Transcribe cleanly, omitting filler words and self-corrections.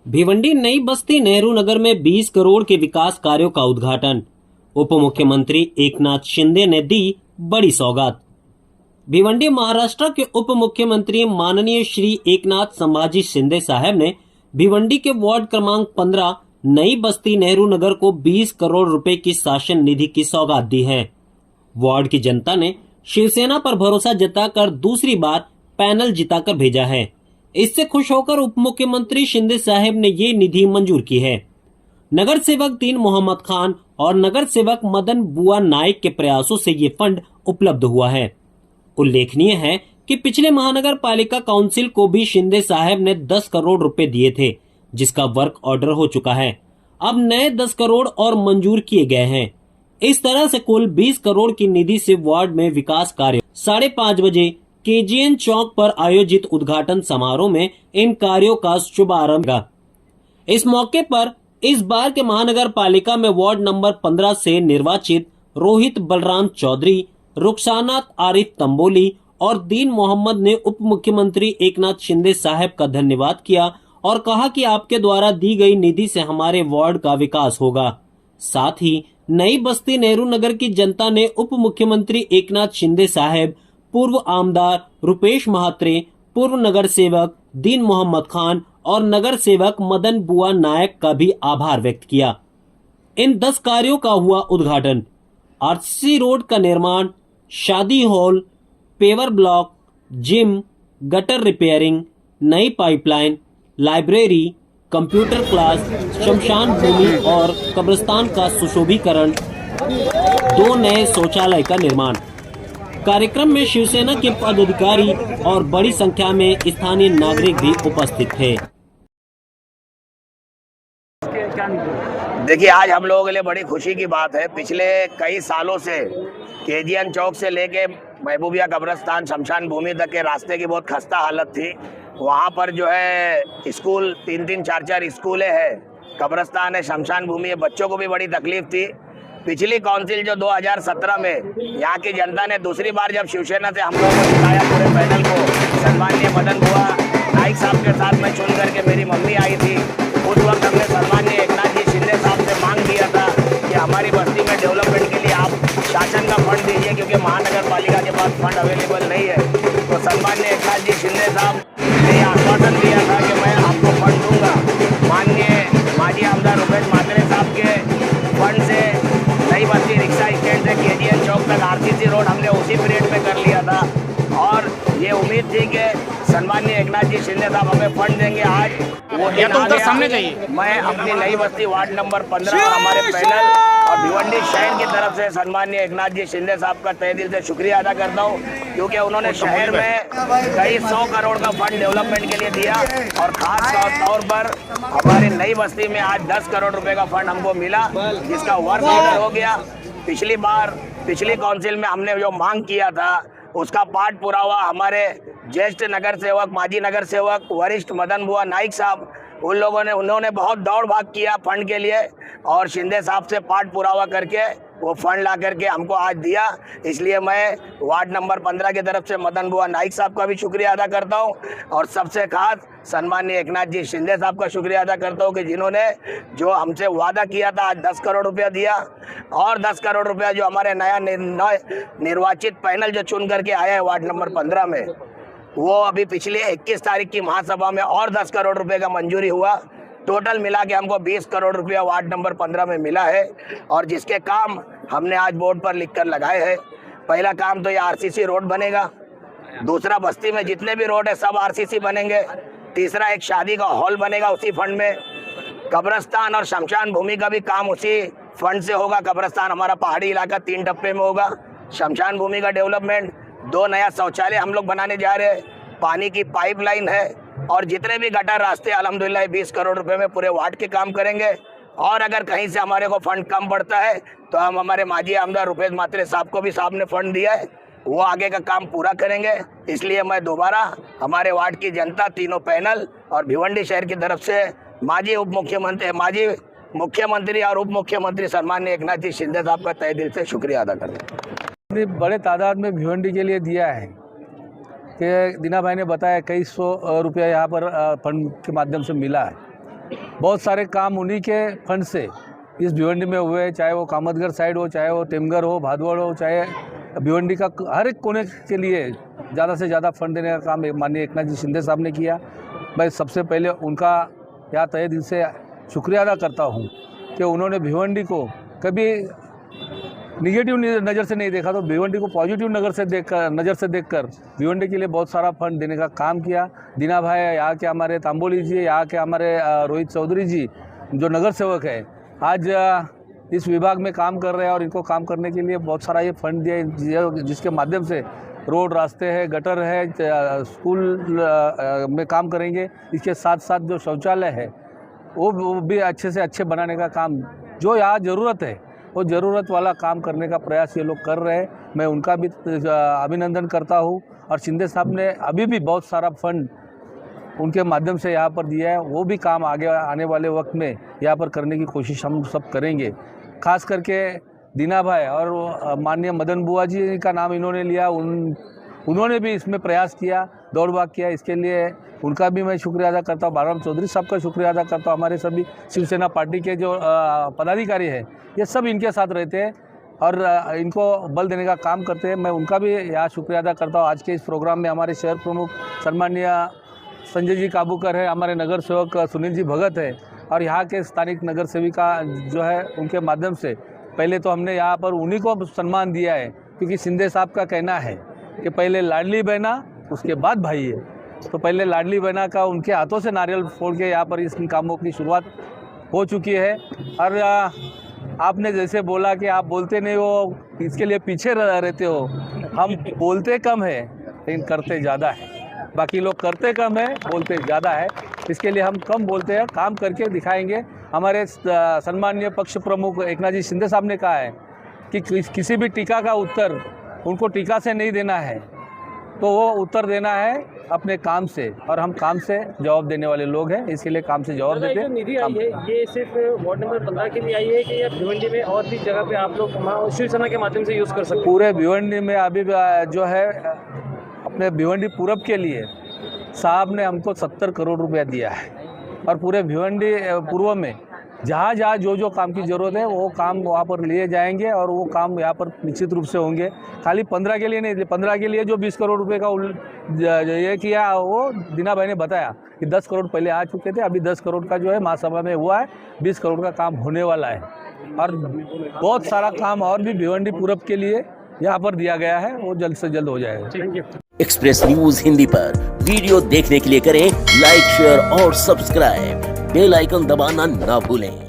भिवंडी नई बस्ती नेहरू नगर में 20 करोड़ के विकास कार्यों का उद्घाटन। उप मुख्यमंत्री एकनाथ शिंदे ने दी बड़ी सौगात। भिवंडी महाराष्ट्र के उप मुख्यमंत्री माननीय श्री एकनाथ संभाजी शिंदे साहब ने भिवंडी के वार्ड क्रमांक 15 नई बस्ती नेहरू नगर को 20 करोड़ रुपए की शासन निधि की सौगात दी है। वार्ड की जनता ने शिवसेना पर भरोसा जताकर दूसरी बार पैनल जिताकर भेजा है। इससे खुश होकर उप मुख्यमंत्री शिंदे साहब ने ये निधि मंजूर की है। नगर सेवक दीन मोहम्मद खान और नगर सेवक मदन बुआ नायक के प्रयासों से ये फंड उपलब्ध हुआ है। उल्लेखनीय है कि पिछले महानगर पालिका काउंसिल को भी शिंदे साहब ने 10 करोड़ रुपए दिए थे, जिसका वर्क ऑर्डर हो चुका है। अब नए 10 करोड़ और मंजूर किए गए हैं। इस तरह से कुल 20 करोड़ की निधि से वार्ड में विकास कार्य 5:30 बजे केजीएन चौक पर आयोजित उद्घाटन समारोह में इन कार्यों का शुभारंभ होगा। इस मौके पर इस बार के महानगर पालिका में वार्ड नंबर 15 से निर्वाचित रोहित बलराम चौधरी, रुखसाना आरिफ तंबोली और दीन मोहम्मद ने उप मुख्यमंत्री एकनाथ शिंदे साहब का धन्यवाद किया और कहा कि आपके द्वारा दी गई निधि से हमारे वार्ड का विकास होगा। साथ ही नई बस्ती नेहरू नगर की जनता ने उप मुख्यमंत्री एकनाथ शिंदे साहब, पूर्व आमदार रुपेश महात्रे, पूर्व नगर सेवक दीन मोहम्मद खान और नगर सेवक मदन बुआ नायक का भी आभार व्यक्त किया। इन 10 कार्यों का हुआ उद्घाटन। आरसीसी रोड का निर्माण, शादी hall, paver block, gym, gutter repairing, नई पाइपलाइन, लाइब्रेरी, कंप्यूटर क्लास, शमशान भूमि और कब्रिस्तान का सुशोभीकरण, 2 नए शौचालय का निर्माण। कार्यक्रम में शिवसेना के पदाधिकारी और बड़ी संख्या में स्थानीय नागरिक भी उपस्थित थे। देखिए, आज हम लोगों के लिए बड़ी खुशी की बात है। पिछले कई सालों से केजीएन चौक से लेके महबूबिया कब्रिस्तान शमशान भूमि तक के रास्ते की बहुत खस्ता हालत थी। वहाँ पर जो है स्कूल 3-3, 4-4 स्कूलें हैं, कब्रिस्तान है, शमशान भूमि है, बच्चों को भी बड़ी तकलीफ थी। पिछली काउंसिल जो 2017 में यहाँ की जनता ने दूसरी बार जब शिवसेना से हम लोगों को जिताया, पूरे पैनल को सम्माननीय मदन बुआ नाइक साहब के साथ में चुन करके मेरी मम्मी आई थी। उस वक्त हमने सम्माननीय एकनाथ जी शिंदे साहब से मांग किया था कि हमारी बस्ती में डेवलपमेंट के लिए आप शासन का फंड दीजिए, क्योंकि महानगर पालिका के पास फंड अवेलेबल नहीं है। तो सम्माननीय एकनाथ जी शिंदे साहब ने आश्वासन दिया था कि मैं आपको फंड दूंगा। माननीय माजी आमदार रुपेश महात्रे साहब के फंड से नई बस्ती रिक्शा स्टैंड से केजीएन चौक तक आरसीसी रोड हमने उसी पीरियड में कर लिया था और ये उम्मीद थी कि सम्माननीय एकनाथ जी शिंदे साहब हमें फंड देंगे। आज वो दिन आ गया। मैं अपनी नई बस्ती वार्ड नंबर 15 और हमारे पैनल और भिवंडी शहर की तरफ से सम्माननीय एकनाथ जी शिंदे साहब का तहे दिल से शुक्रिया अदा करता हूँ, क्योंकि उन्होंने शहर में कई 100 करोड़ का फंड डेवलपमेंट के लिए दिया और खास तौर पर हमारी नई बस्ती में आज 10 करोड़ रुपए का फंड हमको मिला, जिसका वर्क ऑर्डर हो गया। पिछली काउंसिल में हमने जो मांग किया था उसका पाठ पूरा हुआ। हमारे ज्येष्ठ नगर सेवक, माजी नगर सेवक, वरिष्ठ मदन बुआ नाइक साहब, उन्होंने बहुत दौड़ भाग किया फंड के लिए और शिंदे साहब से पाठ पुरावा करके वो फंड ला करके हमको आज दिया। इसलिए मैं वार्ड नंबर 15 की तरफ से मदन बुआ नाइक साहब का भी शुक्रिया अदा करता हूं और सबसे खास सम्माननीय एकनाथ जी शिंदे साहब का शुक्रिया अदा करता हूं कि जिन्होंने जो हमसे वादा किया था आज 10 करोड़ रुपया दिया और 10 करोड़ रुपया जो हमारे नया निर्वाचित पैनल जो चुन करके आया है वार्ड नंबर 15 में, वो अभी पिछले 21 तारीख की महासभा में और 10 करोड़ रुपए का मंजूरी हुआ। टोटल मिला के हमको 20 करोड़ रुपया वार्ड नंबर 15 में मिला है और जिसके काम हमने आज बोर्ड पर लिखकर लगाए हैं। पहला काम तो ये आरसीसी रोड बनेगा, दूसरा बस्ती में जितने भी रोड है सब आरसीसी बनेंगे, तीसरा एक शादी का हॉल बनेगा उसी फंड में, कब्रिस्तान और शमशान भूमि का भी काम उसी फंड से होगा। कब्रिस्तान हमारा पहाड़ी इलाका 3 टप्पे में होगा, शमशान भूमि का डेवलपमेंट, 2 नया शौचालय हम लोग बनाने जा रहे हैं, पानी की पाइपलाइन है और जितने भी गटर रास्ते अल्हम्दुलिल्लाह 20 करोड़ रुपए में पूरे वार्ड के काम करेंगे। और अगर कहीं से हमारे को फंड कम पड़ता है तो हम हमारे माजी आमदार रुपेश महात्रे साहब को भी साहब ने फंड दिया है, वो आगे का काम पूरा करेंगे। इसलिए मैं दोबारा हमारे वार्ड की जनता, तीनों पैनल और भिवंडी शहर की तरफ से माजी मुख्यमंत्री और उप मुख्यमंत्री सम्माननीय एकनाथ जी शिंदे साहब का तहे दिल से शुक्रिया अदा करते हैं। बड़े तादाद में भिवंडी के लिए दिया है कि दीना भाई ने बताया कई 100 रुपया यहाँ पर फंड के माध्यम से मिला है। बहुत सारे काम उन्हीं के फंड से इस भिवंडी में हुए हैं, चाहे वो कामतगढ़ साइड हो, चाहे वो टेमगर हो, भादवड़ हो, चाहे भिवंडी का हर एक कोने के लिए ज़्यादा से ज़्यादा फंड देने का काम माननीय एकनाथ जी शिंदे साहब ने किया। मैं सबसे पहले उनका यहाँ तहे दिल से शुक्रिया अदा करता हूँ कि उन्होंने भिवंडी को कभी निगेटिव नज़र से नहीं देखा, तो भिवंडी को पॉजिटिव नज़र से देखकर भिवंडी के लिए बहुत सारा फंड देने का काम किया। दीना भाई, यहाँ के हमारे तांबोली जी, यहाँ के हमारे रोहित चौधरी जी जो नगर सेवक है, आज इस विभाग में काम कर रहे हैं और इनको काम करने के लिए बहुत सारा ये फंड दिया, जिसके माध्यम से रोड, रास्ते है, गटर है, स्कूल में काम करेंगे। इसके साथ साथ जो शौचालय है वो भी अच्छे से अच्छे बनाने का काम, जो यहाँ ज़रूरत है वो ज़रूरत वाला काम करने का प्रयास ये लोग कर रहे हैं। मैं उनका भी अभिनंदन करता हूँ। और शिंदे साहब ने अभी भी बहुत सारा फंड उनके माध्यम से यहाँ पर दिया है, वो भी काम आगे आने वाले वक्त में यहाँ पर करने की कोशिश हम सब करेंगे। खास करके दीना भाई और माननीय मदन बुआ जी का नाम इन्होंने लिया, उन्होंने भी इसमें प्रयास किया, दौड़ भाग किया। इसके लिए उनका भी मैं शुक्रिया अदा करता हूँ। बालराम चौधरी साहब का शुक्रिया अदा करता हूँ। हमारे सभी शिवसेना पार्टी के जो पदाधिकारी हैं, ये सब इनके साथ रहते हैं और इनको बल देने का काम करते हैं। मैं उनका भी यहाँ शुक्रिया अदा करता हूँ। आज के इस प्रोग्राम में हमारे शहर प्रमुख सम्माननीय संजय जी काबूकर है, हमारे नगर सेवक सुनील जी भगत है और यहाँ के स्थानिक नगर सेविका जो है, उनके माध्यम से पहले तो हमने यहाँ पर उन्हीं को सम्मान दिया है, क्योंकि शिंदे साहब का कहना है कि पहले लाडली बहना उसके बाद भाई है। तो पहले लाडली बहना का उनके हाथों से नारियल फोड़ के यहाँ पर इस कामों की शुरुआत हो चुकी है। और आपने जैसे बोला कि आप बोलते नहीं हो, इसके लिए पीछे रहते हो। हम बोलते कम है लेकिन करते ज़्यादा है। बाकी लोग करते कम है, बोलते ज़्यादा है। इसके लिए हम कम बोलते हैं, काम करके दिखाएंगे। हमारे सम्माननीय पक्ष प्रमुख एकनाथ जी शिंदे साहब ने कहा है कि किसी भी टीका का उत्तर उनको टीका से नहीं देना है, तो वो उत्तर देना है अपने काम से, और हम काम से जवाब देने वाले लोग हैं, इसके लिए काम से जवाब देते हैं। निधि आई है, ये सिर्फ वार्ड नंबर 15 के लिए आई है कि या भिवंडी में और भी जगह पे आप लोग शिवसेना के माध्यम से यूज़ कर सकते हैं? पूरे भिवंडी में अभी जो है, अपने भिवंडी पूरब के लिए साहब ने हमको 70 करोड़ रुपया दिया है और पूरे भिवंडी पूर्व में जहाँ जहाँ जो काम की ज़रूरत है वो काम वहाँ पर लिए जाएंगे और वो काम यहाँ पर निश्चित रूप से होंगे। खाली 15 के लिए नहीं, 15 के लिए जो 20 करोड़ रुपए का ये किया, वो दीना भाई ने बताया कि 10 करोड़ पहले आ चुके थे, अभी 10 करोड़ का जो है महासभा में हुआ है, 20 करोड़ का काम होने वाला है और बहुत सारा काम और भी भिवंडी पूरब के लिए यहाँ पर दिया गया है, वो जल्द से जल्द हो जाएगा। एक्सप्रेस न्यूज हिंदी पर वीडियो देखने के लिए करें लाइक, शेयर और सब्सक्राइब। बेल आइकन दबाना ना भूलें।